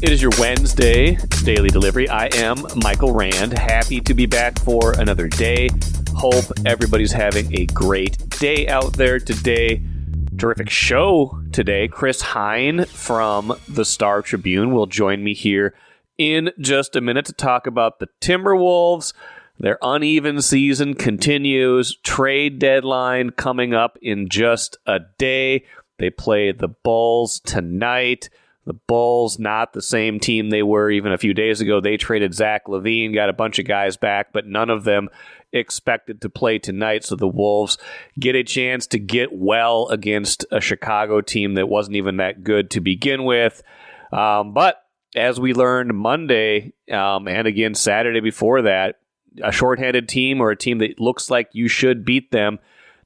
It is your Wednesday daily delivery. I am Michael Rand. Happy to be back for another day. Hope everybody's having a great day out there today. Terrific show today. Chris Hine from the Star Tribune will join me here in just a minute to talk about the Timberwolves. Their uneven season continues. Trade deadline coming up in just a day. They play the Bulls tonight. The Bulls, not the same team they were even a few days ago. They traded Zach LaVine, got a bunch of guys back, but none of them expected to play tonight. So the Wolves get a chance to get well against a Chicago team that wasn't even that good to begin with. But as we learned Monday, and again Saturday before that, a shorthanded team or a team that looks like you should beat them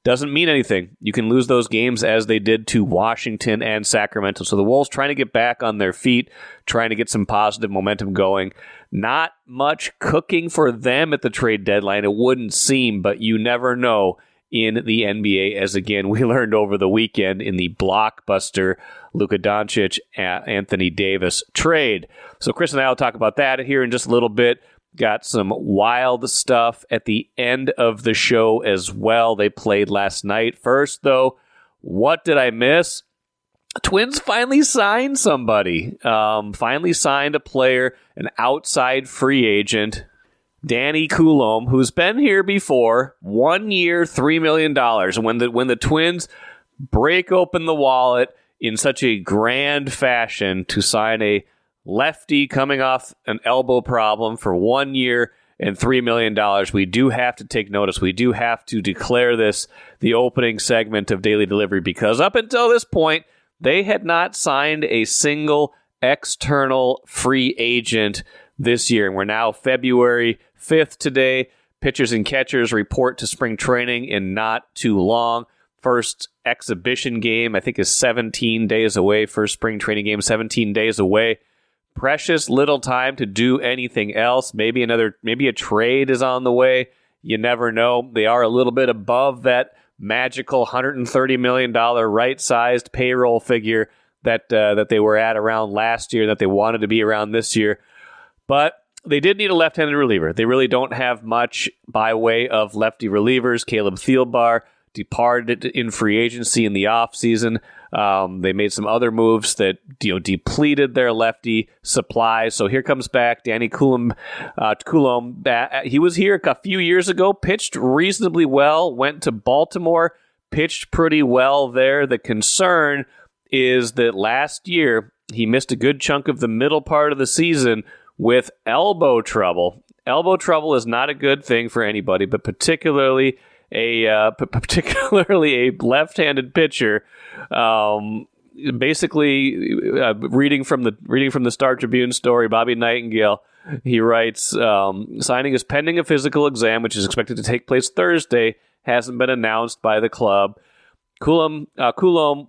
doesn't mean anything. You can lose those games as they did to Washington and Sacramento. So the Wolves trying to get back on their feet, trying to get some positive momentum going. Not much cooking for them at the trade deadline, it wouldn't seem, but you never know in the NBA, as again we learned over the weekend in the blockbuster Luka Doncic, Anthony Davis trade. So Chris and I will talk about that here in just a little bit. Got some wild stuff at the end of the show as well. They played last night. First, though, what did I miss? Twins finally signed somebody. Finally signed a player, an outside free agent, Danny Coulombe, who's been here before. 1 year, $3 million. And when the Twins break open the wallet in such a grand fashion to sign a lefty coming off an elbow problem for 1 year and $3 million. We do have to take notice. We do have to declare this the opening segment of Daily Delivery because up until this point, they had not signed a single external free agent this year. And we're now February 5th today. Pitchers and catchers report to spring training in not too long. First exhibition game, I think, is 17 days away. First spring training game, 17 days away. Precious little time to do anything else. Maybe a trade is on the way. You never know. They are a little bit above that magical $130 million right-sized payroll figure that they were at around last year, that they wanted to be around this year. But they did need a left-handed reliever. They really don't have much by way of lefty relievers. Caleb Thielbar departed in free agency in the offseason. They made some other moves that depleted their lefty supply. So here comes back Danny Coulombe. He was here a few years ago, pitched reasonably well, went to Baltimore, pitched pretty well there. The concern is that last year he missed a good chunk of the middle part of the season with elbow trouble. Elbow trouble is not a good thing for anybody, but particularly a left-handed pitcher. Reading from the Star Tribune story, Bobby Nightingale, he writes, signing is pending a physical exam, which is expected to take place Thursday, hasn't been announced by the club. Coulombe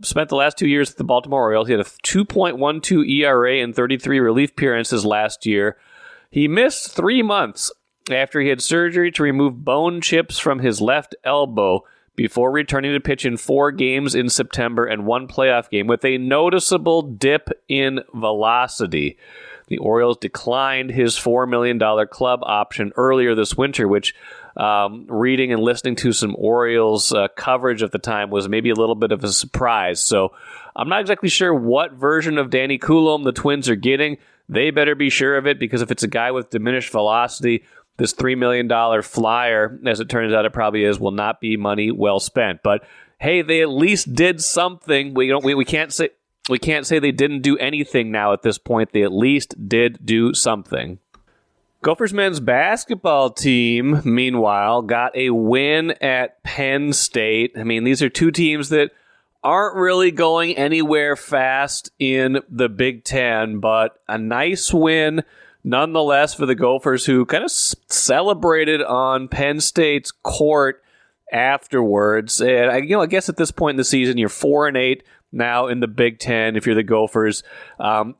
spent the last 2 years at the Baltimore Orioles. He had a 2.12 ERA and 33 relief appearances last year. He missed 3 months after he had surgery to remove bone chips from his left elbow before returning to pitch in 4 games in September and 1 playoff game with a noticeable dip in velocity. The Orioles declined his $4 million club option earlier this winter, which, reading and listening to some Orioles coverage at the time, was maybe a little bit of a surprise. So I'm not exactly sure what version of Danny Coulombe the Twins are getting. They better be sure of it, because if it's a guy with diminished velocity, this $3 million flyer, as it turns out it probably is, will not be money well spent. But hey, they at least did something. We can't say they didn't do anything now at this point. They at least did do something. Gophers men's basketball team, meanwhile, got a win at Penn State. I mean, these are two teams that aren't really going anywhere fast in the Big Ten, but a nice win nonetheless for the Gophers, who kind of celebrated on Penn State's court afterwards. And I guess at this point in the season, you're 4-8 now in the Big Ten. If you're the Gophers,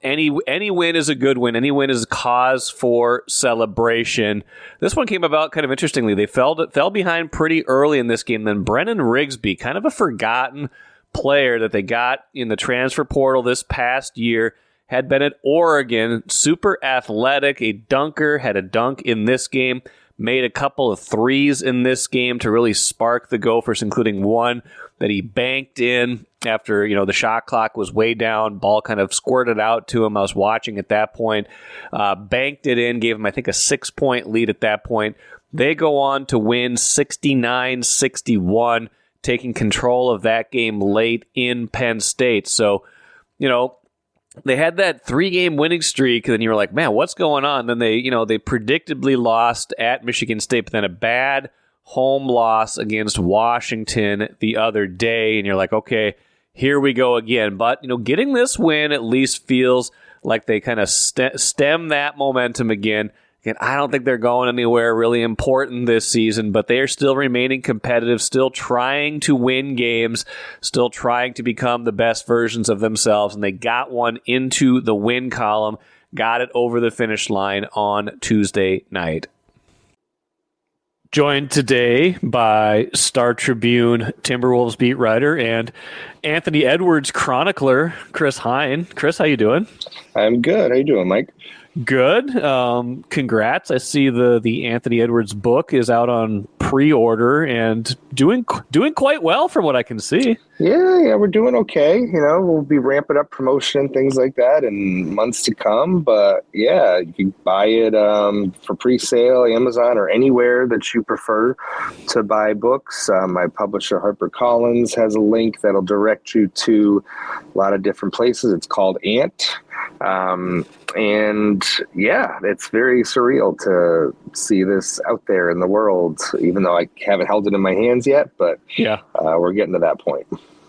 any win is a good win. Any win is a cause for celebration. This one came about kind of interestingly. They fell behind pretty early in this game. Then Brennan Rigsby, kind of a forgotten player that they got in the transfer portal this past year, had been at Oregon. Super athletic, a dunker, had a dunk in this game, made a couple of threes in this game to really spark the Gophers, including one that he banked in after, the shot clock was way down. Ball kind of squirted out to him. I was watching at that point. Banked it in, gave him, I think, a 6-point lead at that point. They go on to win 69-61, taking control of that game late in Penn State. So, they had that 3-game winning streak, and then you were like, man, what's going on? Then they predictably lost at Michigan State, but then a bad home loss against Washington the other day, and you're like, okay, here we go again. But, getting this win at least feels like they kind of stem that momentum again. Again, I don't think they're going anywhere really important this season, but they are still remaining competitive, still trying to win games, still trying to become the best versions of themselves, and they got one into the win column, got it over the finish line on Tuesday night. Joined today by Star Tribune Timberwolves beat writer and Anthony Edwards chronicler, Chris Hine. Chris, how you doing? I'm good. How you doing, Mike? Good. Congrats. I see the Anthony Edwards book is out on pre-order and doing quite well from what I can see. Yeah, we're doing okay. We'll be ramping up promotion and things like that in months to come. But yeah, you can buy it for pre-sale, Amazon, or anywhere that you prefer to buy books. My publisher, HarperCollins, has a link that'll direct you to a lot of different places. It's called Ant. And yeah, it's very surreal to see this out there in the world, even though I haven't held it in my hands yet, but yeah, we're getting to that point.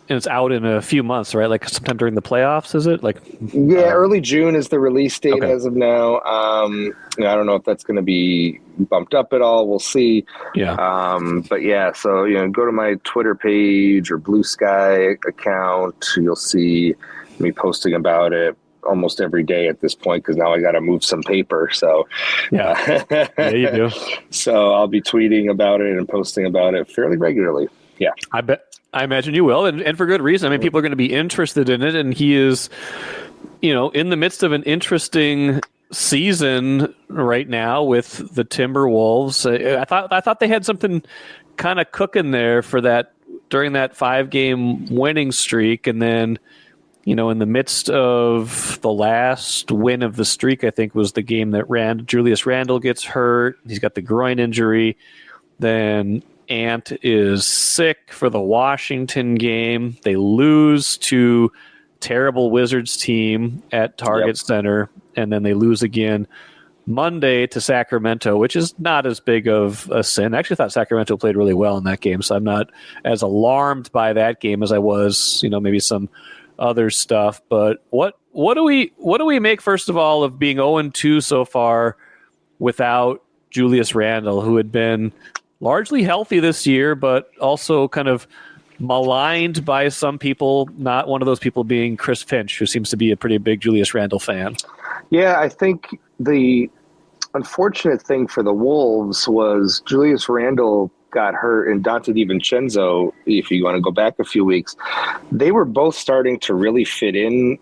And it's out in a few months, right? Like sometime during the playoffs, is it? Early June is the release date as of now. I don't know if that's going to be bumped up at all. We'll see. Yeah. But yeah, so, go to my Twitter page or Blue Sky account. You'll see me posting about it almost every day at this point, because now I got to move some paper. So yeah, you do. So I'll be tweeting about it and posting about it fairly regularly. Yeah, I imagine you will, and for good reason. I mean, people are going to be interested in it, and he is, in the midst of an interesting season right now with the Timberwolves. I thought they had something kind of cooking there for that during that 5-game winning streak, and then, in the midst of the last win of the streak, I think was the game that Julius Randle gets hurt. He's got the groin injury. Then Ant is sick for the Washington game. They lose to terrible Wizards team at Target Center, and then they lose again Monday to Sacramento, which is not as big of a sin. I actually thought Sacramento played really well in that game, so I'm not as alarmed by that game as I was, maybe some other stuff. But what do we make, first of all, of being 0-2 so far without Julius Randle, who had been largely healthy this year, but also kind of maligned by some people, not one of those people being Chris Finch, who seems to be a pretty big Julius Randle fan. Yeah, I think the unfortunate thing for the Wolves was Julius Randle got hurt, and Dante DiVincenzo, if you want to go back a few weeks, they were both starting to really fit in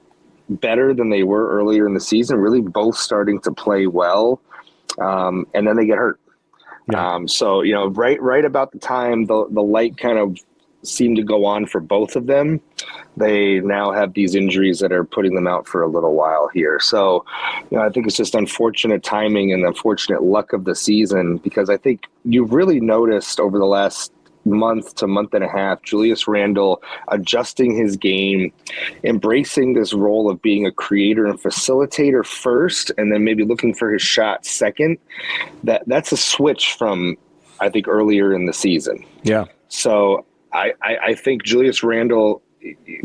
better than they were earlier in the season, really both starting to play well, and then they get hurt. Yeah. So, right about the time the light kind of seemed to go on for both of them, they now have these injuries that are putting them out for a little while here. So, I think it's just unfortunate timing and unfortunate luck of the season, because I think you've really noticed over the last month to month and a half, Julius Randle adjusting his game, embracing this role of being a creator and facilitator first, and then maybe looking for his shot second. That's a switch from, I think, earlier in the season. Yeah. So I think Julius Randle,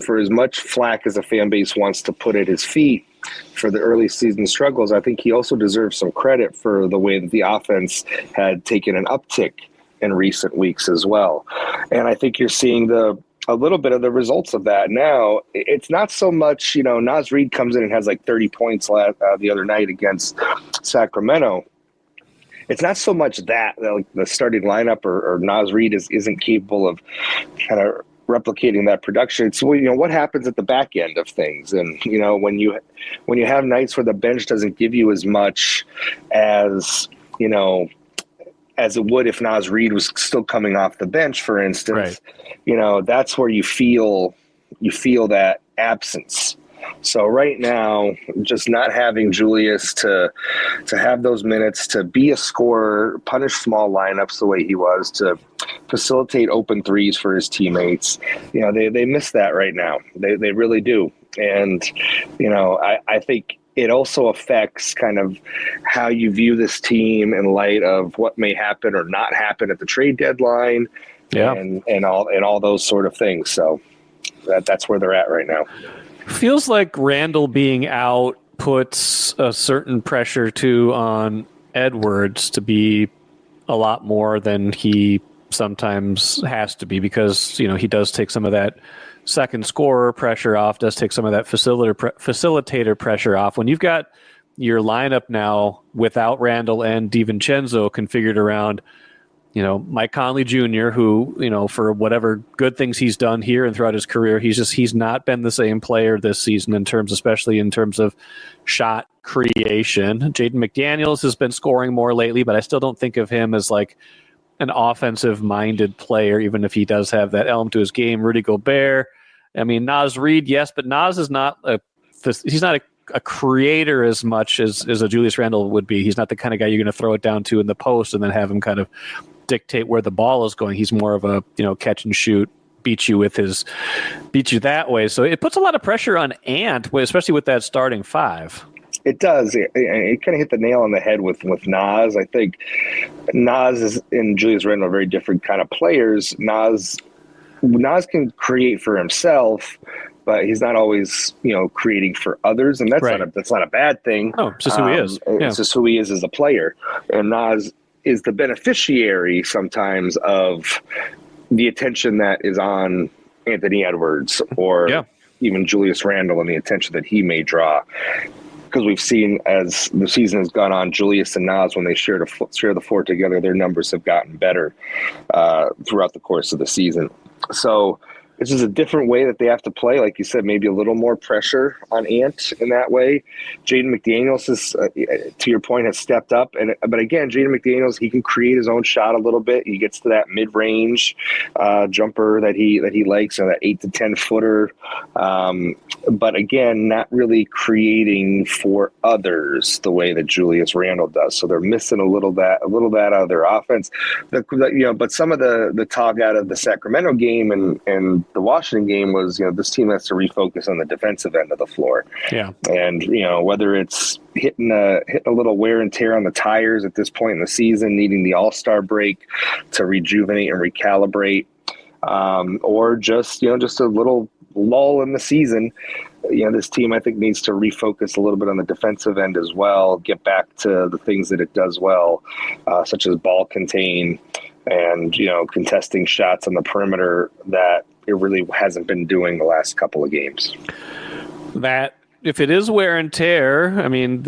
for as much flack as a fan base wants to put at his feet for the early season struggles, I think he also deserves some credit for the way that the offense had taken an uptick in recent weeks as well. And I think you're seeing a little bit of the results of that now. It's not so much, Naz Reid comes in and has like 30 points the other night against Sacramento. It's not so much that like the starting lineup or Naz Reid isn't capable of kind of replicating that production. So, what happens at the back end of things? And, when you have nights where the bench doesn't give you as much as, as it would if Naz Reid was still coming off the bench, for instance, that's where you feel that absence. So right now, just not having Julius to have those minutes, to be a scorer, punish small lineups the way he was, to facilitate open threes for his teammates, they miss that right now. They really do. And, I think it also affects kind of how you view this team in light of what may happen or not happen at the trade deadline, and all those sort of things. So that's where they're at right now. Feels like Randle being out puts a certain pressure too on Edwards to be a lot more than he sometimes has to be, because he does take some of that second scorer pressure off, does take some of that facilitator pressure off. When you've got your lineup now without Randle and DiVincenzo configured around Mike Conley Jr., who, for whatever good things he's done here and throughout his career, he's not been the same player this season especially in terms of shot creation. Jaden McDaniels has been scoring more lately, but I still don't think of him as like an offensive-minded player, even if he does have that element to his game. Rudy Gobert, I mean, Naz Reid, yes, but Naz is not he's not a creator as much as a Julius Randle would be. He's not the kind of guy you're going to throw it down to in the post and then have him kind of dictate where the ball is going. He's more of a catch and shoot, beat you that way. So it puts a lot of pressure on Ant, especially with that starting five. It does. It kind of hit the nail on the head with Naz. I think Naz and Julius Randle are very different kind of players. Naz can create for himself, but he's not always, creating for others, and that's not a bad thing. No, it's just who he is. It's just who he is as a player. And Naz is the beneficiary sometimes of the attention that is on Anthony Edwards or even Julius Randle and the attention that he may draw. Because we've seen as the season has gone on, Julius and Naz, when they share the floor together, their numbers have gotten better throughout the course of the season. So it's just a different way that they have to play. Like you said, maybe a little more pressure on Ant in that way. Jaden McDaniels is, to your point, has stepped up. But again, Jaden McDaniels, he can create his own shot a little bit. He gets to that mid-range jumper that he likes, that 8 to 10 footer. But again, not really creating for others the way that Julius Randle does. So they're missing a little that out of their offense. But some of the talk out of the Sacramento game and the Washington game was, this team has to refocus on the defensive end of the floor. Yeah. And, whether it's hitting a little wear and tear on the tires at this point in the season, needing the All-Star break to rejuvenate and recalibrate, or just a little lull in the season. This team, I think, needs to refocus a little bit on the defensive end as well, get back to the things that it does well, such as ball contain and, contesting shots on the perimeter that it really hasn't been doing the last couple of games. That, if it is wear and tear, I mean,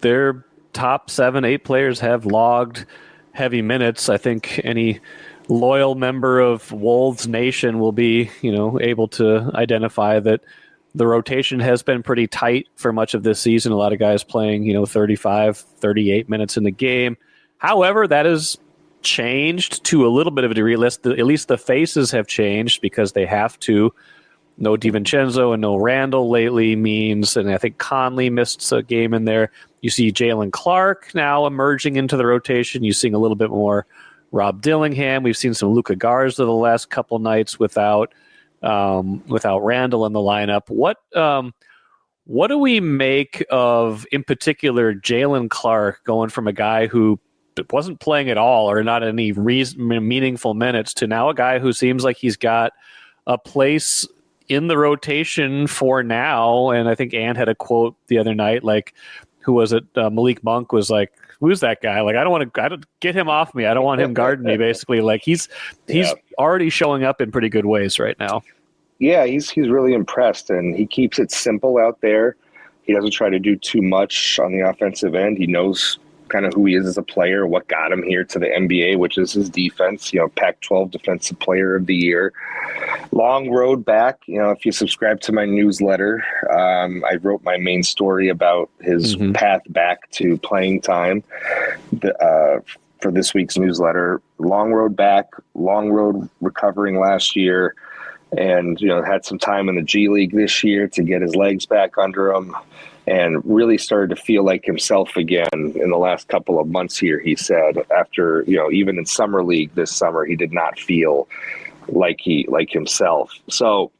their top 7-8 players have logged heavy minutes. I think any loyal member of Wolves Nation will be, able to identify that the rotation has been pretty tight for much of this season. A lot of guys playing, 35, 38 minutes in the game. However, that is changed to a little bit of a degree. At least the faces have changed because they have to. No DiVincenzo and no Randle lately means, and I think Conley missed a game in there. You see Jalen Clark now emerging into the rotation. You're seeing a little bit more Rob Dillingham. We've seen some Luka Garza the last couple nights without Randle in the lineup. What do we make of, in particular, Jalen Clark going from a guy who wasn't playing at all or not any meaningful minutes to now a guy who seems like he's got a place in the rotation for now? And I think Ant had a quote the other night, like, who was it? Malik Monk was like, who's that guy? Like, I don't get him off me. I don't want him guarding me, basically. Like, he's already showing up in pretty good ways right now. Yeah, he's really impressed, and he keeps it simple out there. He doesn't try to do too much on the offensive end. He knows kind of who he is as a player, what got him here to the NBA, which is his defense, Pac-12 Defensive Player of the Year. Long road back. If you subscribe to my newsletter, I wrote my main story about his path back to playing time for this week's newsletter. Long road back, long road recovering last year, and had some time in the G League this year to get his legs back under him, and really started to feel like himself again in the last couple of months here. He said after even in summer league this summer, he did not feel like himself. So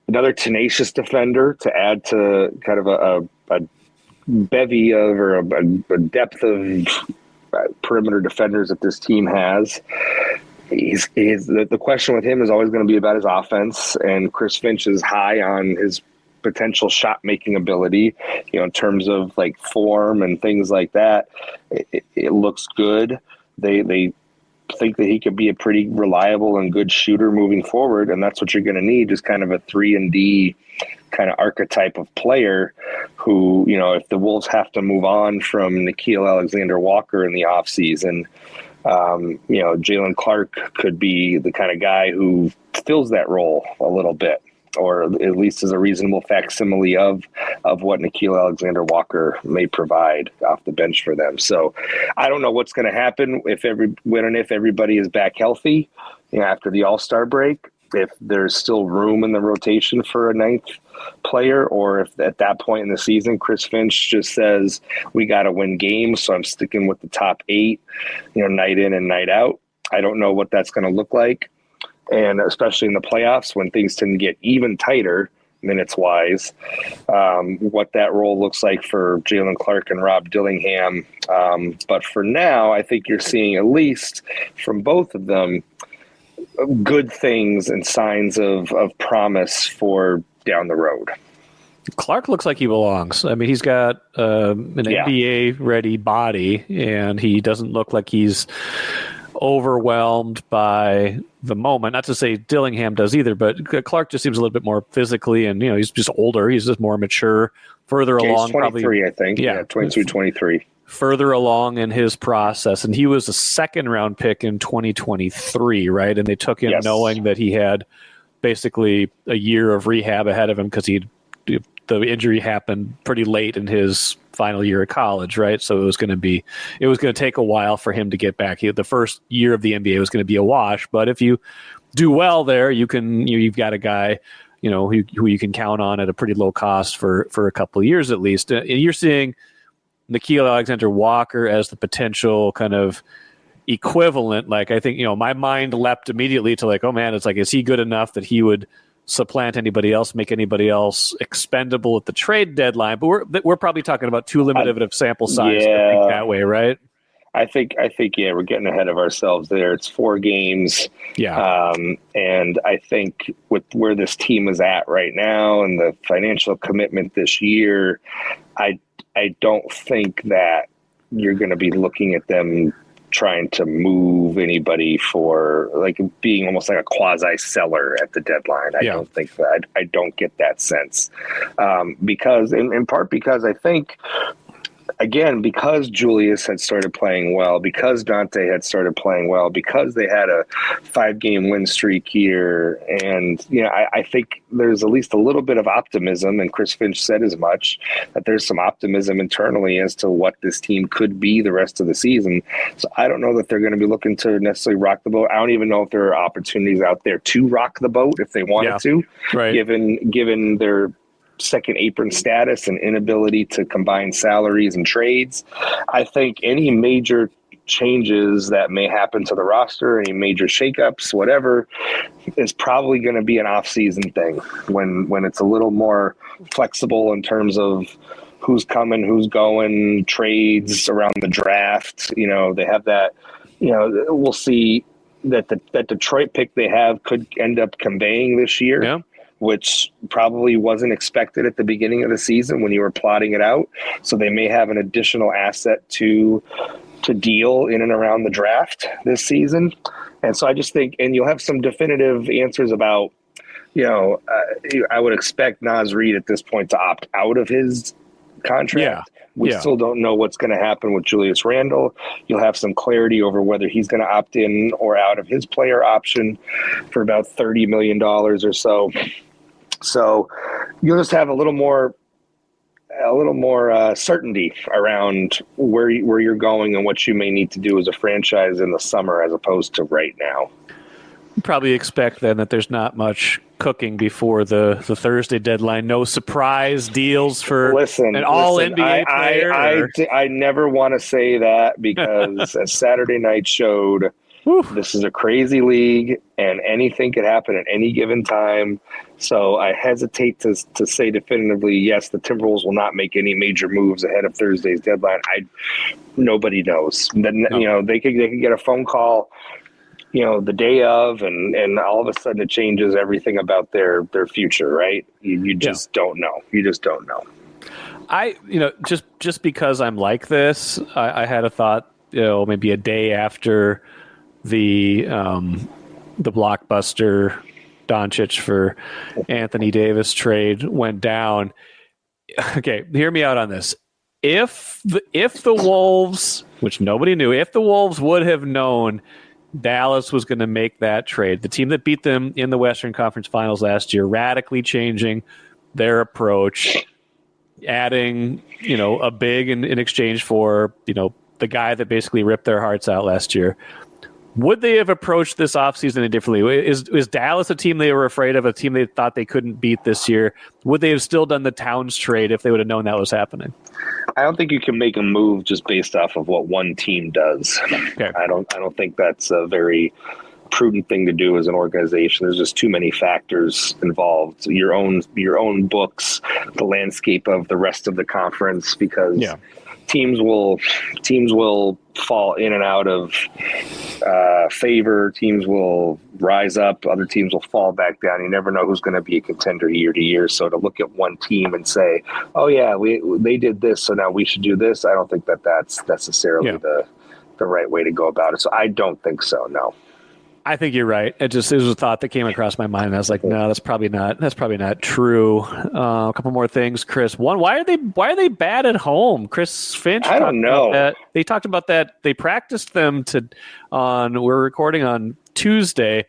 another tenacious defender to add to kind of a bevy of, or a depth of perimeter defenders that this team has. The question with him is always going to be about his offense, and Chris Finch is high on his potential shot making ability, in terms of like form and things like that. It looks good. They think that he could be a pretty reliable and good shooter moving forward, and that's what you're going to need, just kind of a 3-and-D kind of archetype of player who, if the Wolves have to move on from Nickeil Alexander-Walker in the offseason, Jalen Clark could be the kind of guy who fills that role a little bit, or at least is a reasonable facsimile of what Nickeil Alexander-Walker may provide off the bench for them. So I don't know what's going to happen when and if everybody is back healthy, after the All-Star break, if there's still room in the rotation for a ninth player, or if at that point in the season, Chris Finch just says, we got to win games, so I'm sticking with the top 8, night in and night out. I don't know what that's going to look like. And especially in the playoffs when things tend to get even tighter minutes-wise, what that role looks like for Jalen Clark and Rob Dillingham. But for now, I think you're seeing, at least from both of them, good things and signs of promise for down the road. Clark looks like he belongs. I mean, he's got an NBA-ready body, and he doesn't look like he's overwhelmed by the moment. Not to say Dillingham does either, but Clark just seems a little bit more physically, and he's just older. He's just more mature, further along. He's 23, probably, I think. Yeah, 22, 23. Further along in his process, and he was a second-round pick in 2023, right? And they took him knowing that he had basically a year of rehab ahead of him because the injury happened pretty late in his final year of college, right? So it was going to take a while for him to get back. The first year of the NBA was going to be a wash, but if you do well there, you've got a guy, who you can count on at a pretty low cost for a couple of years at least. And you're seeing Nickeil Alexander-Walker as the potential kind of equivalent. Like, I think, my mind leapt immediately to like, oh man, it's like, is he good enough that he would supplant anybody else, make anybody else expendable at the trade deadline? But we're probably talking about too limited of sample size to think that way, right? I think, we're getting ahead of ourselves there. It's 4 games. Yeah. And I think with where this team is at right now and the financial commitment this year, I don't think that you're going to be looking at them trying to move anybody for like being almost like a quasi seller at the deadline. I don't think that. I don't get that sense because in part because I think, again, because Julius had started playing well, because Dante had started playing well, because they had a 5-game win streak here. And, I think there's at least a little bit of optimism, and Chris Finch said as much, that there's some optimism internally as to what this team could be the rest of the season. So I don't know that they're going to be looking to necessarily rock the boat. I don't even know if there are opportunities out there to rock the boat if they wanted to, right? Given their second apron status and inability to combine salaries and trades. I think any major changes that may happen to the roster, any major shakeups, whatever, is probably going to be an off-season thing when it's a little more flexible in terms of who's coming, who's going, trades around the draft. They have that, we'll see that that Detroit pick they have could end up conveying this year. Yeah. Which probably wasn't expected at the beginning of the season when you were plotting it out. So they may have an additional asset to deal in and around the draft this season. And so I just think, and you'll have some definitive answers about, I would expect Naz Reid at this point to opt out of his contract. We still don't know what's going to happen with Julius Randle. You'll have some clarity over whether he's going to opt in or out of his player option for about $30 million or so. So you'll just have a little more certainty around where you're going and what you may need to do as a franchise in the summer as opposed to right now. Probably expect then that there's not much cooking before the Thursday deadline. No surprise deals for an all-NBA player. I never want to say that because as Saturday night showed, this is a crazy league and anything could happen at any given time. So I hesitate to say definitively, yes, the Timberwolves will not make any major moves ahead of Thursday's deadline. Nobody knows. No. They could get a phone call the day of, and all of a sudden it changes everything about their future, right? You just don't know. You just don't know. Just because I'm like this, I had a thought, maybe a day after the blockbuster Doncic for Anthony Davis trade went down. Okay, hear me out on this. If the Wolves, which nobody knew, if the Wolves would have known Dallas was going to make that trade, the team that beat them in the Western Conference Finals last year, radically changing their approach, adding, a big in exchange for, the guy that basically ripped their hearts out last year. Would they have approached this offseason any differently? Is Dallas a team they were afraid of, a team they thought they couldn't beat this year? Would they have still done the Towns trade if they would have known that was happening? I don't think you can make a move just based off of what one team does. Okay. I don't think that's a very prudent thing to do as an organization. There's just too many factors involved. Your own books, the landscape of the rest of the conference, because teams will fall in and out of favor. Teams will rise up. Other teams will fall back down. You never know who's going to be a contender year to year. So to look at one team and say, "Oh yeah, they did this, so now we should do this," I don't think that's necessarily the right way to go about it. So I don't think so. No. I think you're right. It was a thought that came across my mind. And I was like, no, that's probably not true. A couple more things, Chris. One, why are they bad at home? Chris Finch. I don't know. They talked about that. They practiced them we're recording on Tuesday.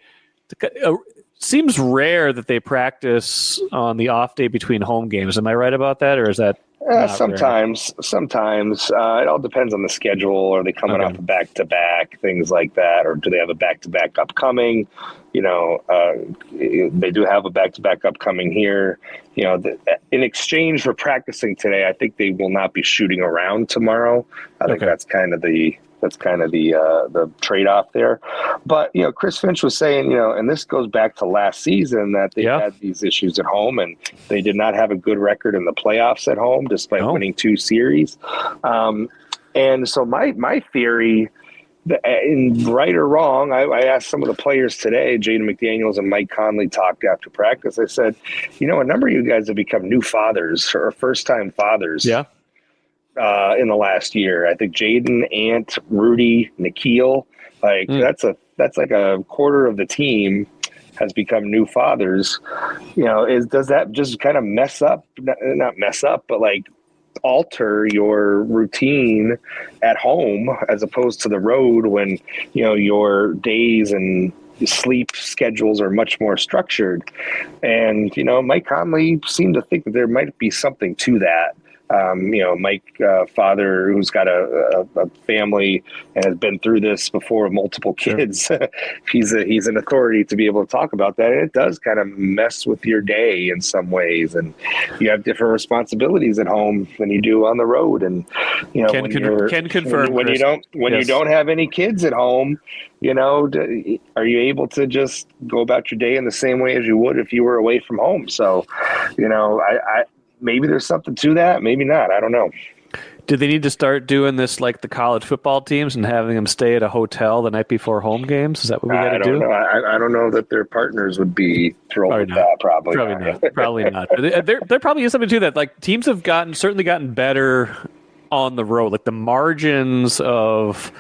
Seems rare that they practice on the off day between home games. Am I right about that, or is that? Sometimes. It all depends on the schedule. Are they coming off a back-to-back, things like that, or do they have a back-to-back upcoming? They do have a back-to-back upcoming here. In exchange for practicing today, I think they will not be shooting around tomorrow. I think that's kind of the trade-off there. But, Chris Finch was saying, and this goes back to last season, that they had these issues at home and they did not have a good record in the playoffs at home despite winning 2 series. And so my theory, right or wrong, I asked some of the players today, Jaden McDaniels and Mike Conley talked after practice. I said, a number of you guys have become new fathers or first-time fathers. Yeah. In the last year. I think Jaden, Ant, Rudy, Nikhil, that's like a quarter of the team has become new fathers. Does that just kind of not mess up, but alter your routine at home as opposed to the road when, your days and sleep schedules are much more structured. And, Mike Conley seemed to think that there might be something to that. Mike, father who's got a family and has been through this before, multiple kids. Sure. he's an authority to be able to talk about that. And it does kind of mess with your day in some ways, and you have different responsibilities at home than you do on the road. And can confirm when you don't have any kids at home. Are you able to just go about your day in the same way as you would if you were away from home? So, maybe there's something to that. Maybe not. I don't know. Do they need to start doing this like the college football teams and having them stay at a hotel the night before home games? Is that what we got to do? I don't know that their partners would be thrilled with that. Probably not. Probably not. But there probably is something to that. Like teams have certainly gotten better on the road. Like the margins of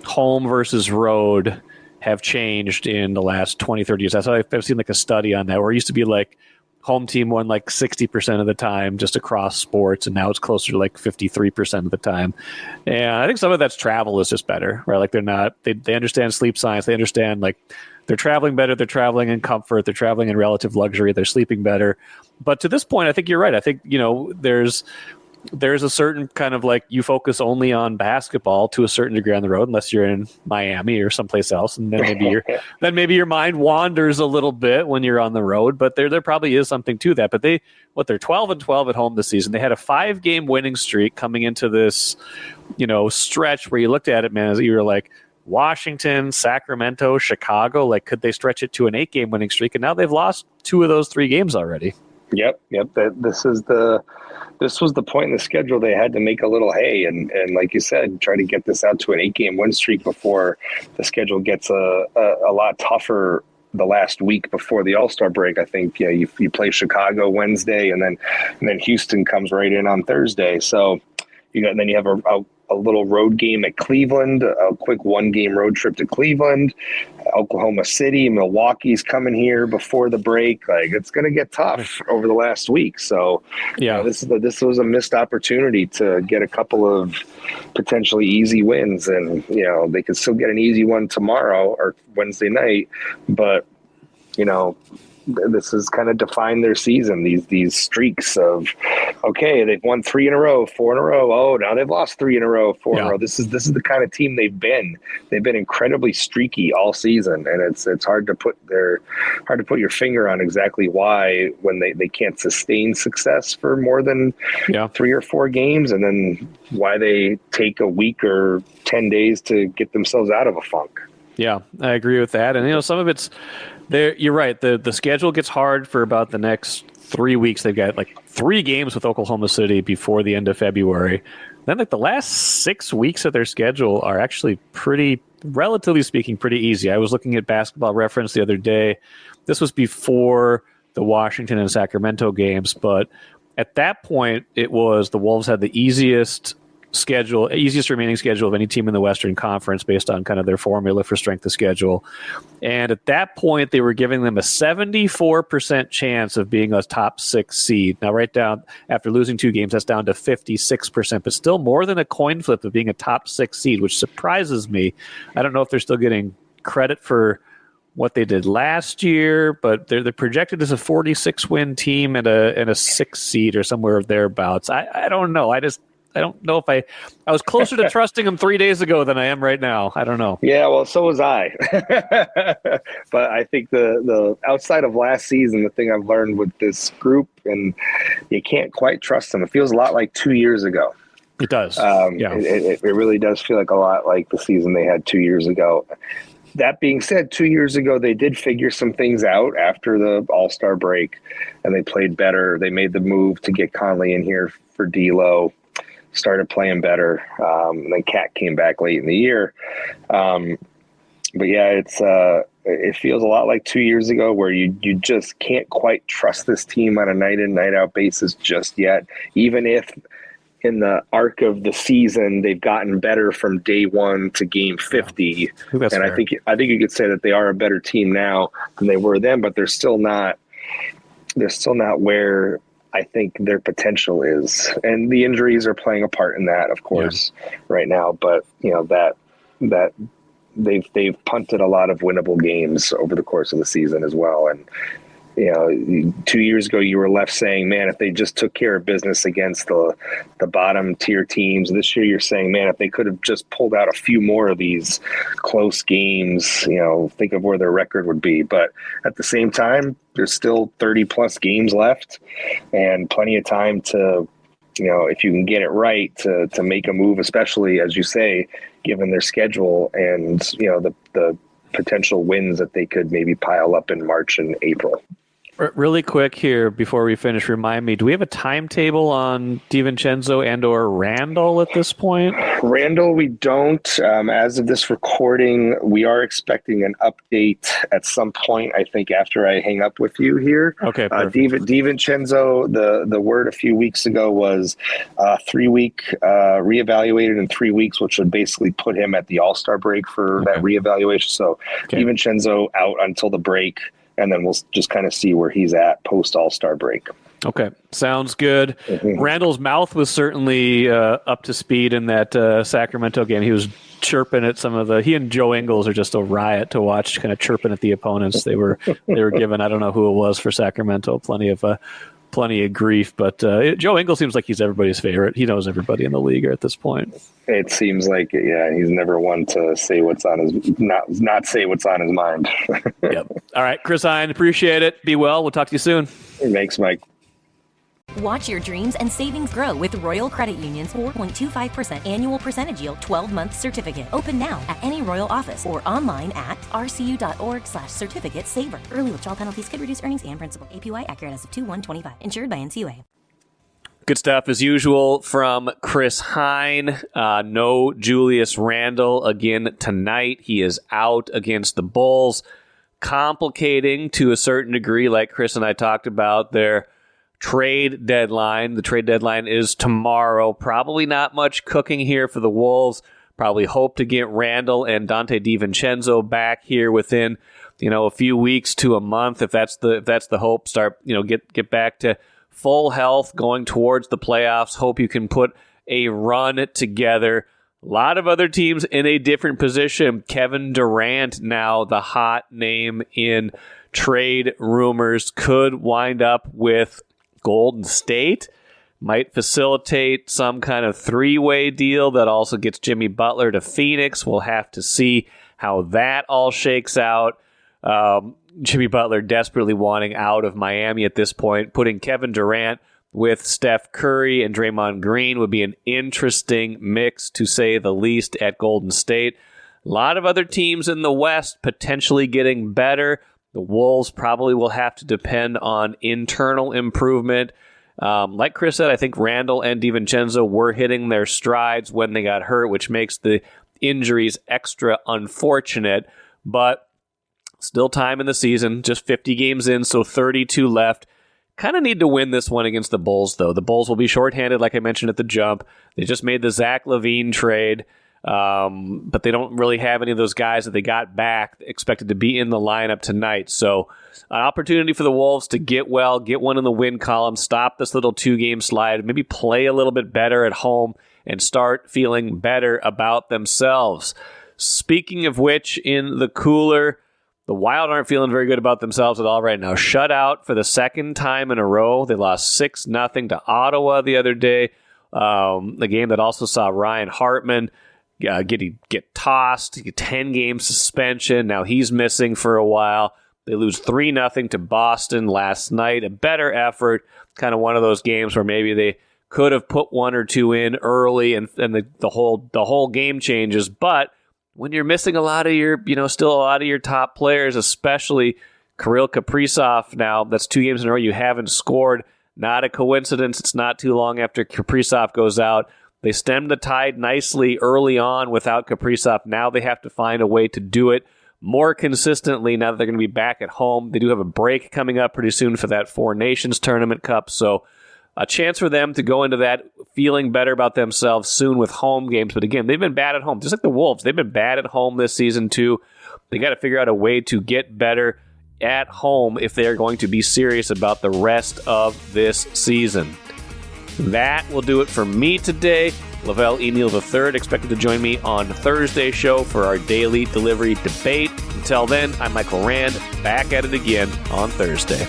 home versus road have changed in the last 20, 30 years. That's why I've seen like a study on that where it used to be like home team won like 60% of the time just across sports, and now it's closer to like 53% of the time. And I think some of that's travel is just better, right? Like they understand sleep science. They understand like they're traveling better. They're traveling in comfort. They're traveling in relative luxury. They're sleeping better. But to this point, I think you're right. I think, there's a certain kind of like you focus only on basketball to a certain degree on the road, unless you're in Miami or someplace else, and then maybe your mind wanders a little bit when you're on the road. But there probably is something to that. But they're 12-12 at home this season. They had a 5-game winning streak coming into this, stretch where you looked at it, man, you were like Washington, Sacramento, Chicago. Like, could they stretch it to an 8-game winning streak? And now they've lost 2 of those 3 games already. Yep. This was the point in the schedule they had to make a little hay, and like you said, try to get this out to an 8-game win streak before the schedule gets a lot tougher the last week before the All-Star break. I think you play Chicago Wednesday, and then Houston comes right in on Thursday. So then you have a little road game at Cleveland, a quick 1-game road trip to Cleveland, Oklahoma City, Milwaukee's coming here before the break. Like, it's going to get tough over the last week. So this was a missed opportunity to get a couple of potentially easy wins, and they could still get an easy one tomorrow or Wednesday night, but this has kind of defined their season, these streaks of, okay, they've won 3 in a row, 4 in a row. Oh, now they've lost 3 in a row, 4 in a row. This is the kind of team they've been. They've been incredibly streaky all season, and it's hard to put your finger on exactly why when they can't sustain success for more than 3 or 4 games, and then why they take a week or 10 days to get themselves out of a funk. Yeah, I agree with that. And some of it's there. You're right. The schedule gets hard for about the next 3 weeks. They've got like 3 games with Oklahoma City before the end of February. Then like the last 6 weeks of their schedule are actually relatively speaking, pretty easy. I was looking at Basketball Reference the other day. This was before the Washington and Sacramento games, but at that point, it was the Wolves had the easiest remaining schedule of any team in the Western Conference based on kind of their formula for strength of schedule. And at that point, they were giving them a 74% chance of being a top 6 seed. Now, right down after losing 2 games, that's down to 56%, but still more than a coin flip of being a top 6 seed, which surprises me. I don't know if they're still getting credit for what they did last year, but they're projected as a 46-win team and a 6 seed or somewhere thereabouts. I don't know. I don't know if I was closer to trusting them 3 days ago than I am right now. I don't know. Yeah, well, so was I. But I think the outside of last season, the thing I've learned with this group, and you can't quite trust them. It feels a lot like 2 years ago. It does. It really does feel like a lot like the season they had 2 years ago. That being said, 2 years ago, they did figure some things out after the All-Star break, and they played better. They made the move to get Conley in here for D'Lo. Started playing better. And then Cat came back late in the year. But yeah, it feels a lot like 2 years ago where you just can't quite trust this team on a night in, night out basis just yet. Even if in the arc of the season, they've gotten better from day 1 to game 50. And fair. I think you could say that they are a better team now than they were then, but they're still not where I think their potential is, and the injuries are playing a part in that, of course, right now. But that they've punted a lot of winnable games over the course of the season as well. And 2 years ago, you were left saying, man, if they just took care of business against the bottom tier teams. This year, you're saying, man, if they could have just pulled out a few more of these close games, think of where their record would be. But at the same time, there's still 30 plus games left and plenty of time to, if you can get it right, to make a move, especially, as you say, given their schedule and, the potential wins that they could maybe pile up in March and April. Really quick here before we finish, remind me, do we have a timetable on DiVincenzo and or Randle at this point? Randle, we don't. As of this recording, we are expecting an update at some point, I think, after I hang up with you here. Okay, perfect. DiVincenzo, the word a few weeks ago was 3 week reevaluated in 3 weeks, which would basically put him at the All-Star break for that reevaluation. So DiVincenzo out until the break. and then we'll just kind of see where he's at post All-Star break. Okay, sounds good. Randle's mouth was certainly up to speed in that Sacramento game. He was chirping at he and Joe Ingles are just a riot to watch, kind of chirping at the opponents. They were given, I don't know who it was for Sacramento, plenty of grief, but Joe Ingles seems like he's everybody's favorite. He knows everybody in the league at this point. It seems like it, yeah. He's never one to say what's on his not say what's on his mind. Yep. All right, Chris Hine, appreciate it. Be well. We'll talk to you soon. Thanks, Mike. Watch your dreams and savings grow with Royal Credit Union's 4.25% annual percentage yield 12-month certificate. Open now at any Royal office or online at rcu.org/certificate saver. Early withdrawal penalties could reduce earnings and principal. APY accurate as of 2/1/25. Insured by NCUA. Good stuff as usual from Chris Hine. No Julius Randle again tonight. He is out against the Bulls. Complicating to a certain degree, like Chris and I talked about, their trade deadline. The trade deadline is tomorrow. Probably not much cooking here for the Wolves. Probably hope to get Randle and Donte DiVincenzo back here within, a few weeks to a month. If that's the hope, start, get back to full health going towards the playoffs. Hope you can put a run together. A lot of other teams in a different position. Kevin Durant, now the hot name in trade rumors, could wind up with Golden State. Might facilitate some kind of three-way deal that also gets Jimmy Butler to Phoenix. We'll have to see how that all shakes out. Jimmy Butler desperately wanting out of Miami at this point. Putting Kevin Durant with Steph Curry and Draymond Green would be an interesting mix, to say the least, at Golden State. A lot of other teams in the West potentially getting better. The Wolves probably will have to depend on internal improvement. Like Chris said, I think Randle and DiVincenzo were hitting their strides when they got hurt, which makes the injuries extra unfortunate. But still time in the season, just 50 games in, so 32 left. Kind of need to win this one against the Bulls, though. The Bulls will be shorthanded, like I mentioned at the jump. They just made the Zach LaVine trade. But they don't really have any of those guys that they got back expected to be in the lineup tonight. So an opportunity for the Wolves to get well, get one in the win column, stop this little 2-game slide, maybe play a little bit better at home and start feeling better about themselves. Speaking of which, in the cooler, the Wild aren't feeling very good about themselves at all right now. Shut out for the second time in a row. They lost 6-0 to Ottawa the other day. The game that also saw Ryan Hartman get tossed, 10-game suspension. Now he's missing for a while. They lose 3-0 to Boston last night. A better effort, kind of one of those games where maybe they could have put one or two in early and the whole game changes. But when you're missing a lot of your, still a lot of your top players, especially Kirill Kaprizov, now that's 2 games in a row you haven't scored. Not a coincidence. It's not too long after Kaprizov goes out. They stemmed the tide nicely early on without Kaprizov. Now they have to find a way to do it more consistently now that they're going to be back at home. They do have a break coming up pretty soon for that Four Nations Tournament Cup. So a chance for them to go into that feeling better about themselves soon with home games. But again, they've been bad at home. Just like the Wolves, they've been bad at home this season too. They got to figure out a way to get better at home if they are going to be serious about the rest of this season. That will do it for me today. Lavelle Emil III expected to join me on Thursday's show for our daily delivery debate. Until then, I'm Michael Rand, back at it again on Thursday.